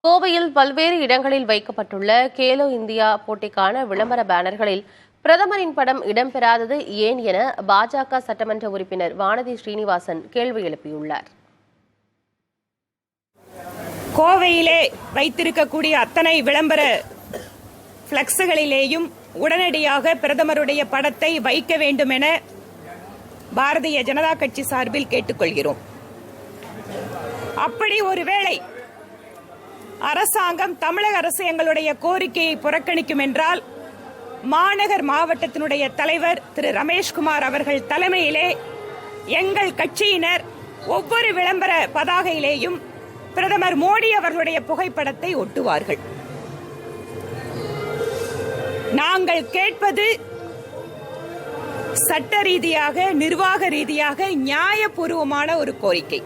கோவையில் பல்வேறு இடங்களில் வைக்கப்பட்டுள்ள கேலோ இந்தியா போட்டிக்கான விளம்பர பேனர்களில் பிரதமரின் படம் இடம்பெறாதது ஏன் என பாஜக சட்டமன்ற உறுப்பினர் வானதி ஸ்ரீனிவாசன் கேள்வி எழுப்பியுள்ளார். கோவையிலே வைத்திருக்கக்கூடிய அத்தனை விளம்பர பிளக்ஸுகளிலேயும் உடனடியாக பிரதமருடைய படத்தை வைக்க வேண்டும் என பாரதிய ஜனதா கட்சி சார்பில் கேட்டுக்கொள்கிறோம். அப்படி ஒருவேளை அரசாங்கம் தமிழக அரசு எங்களுடைய கோரிக்கையை புறக்கணிக்கும் என்றால் மாநகர் மாவட்டத்தினுடைய தலைவர் திரு ரமேஷ்குமார் அவர்கள் தலைமையிலே எங்கள் கட்சியினர் ஒவ்வொரு விளம்பர பதாகையிலேயும் பிரதமர் மோடி அவர்களுடைய புகைப்படத்தை ஒட்டுவார்கள். நாங்கள் கேட்பது சட்ட ரீதியாக நிர்வாக ரீதியாக நியாயபூர்வமான ஒரு கோரிக்கை.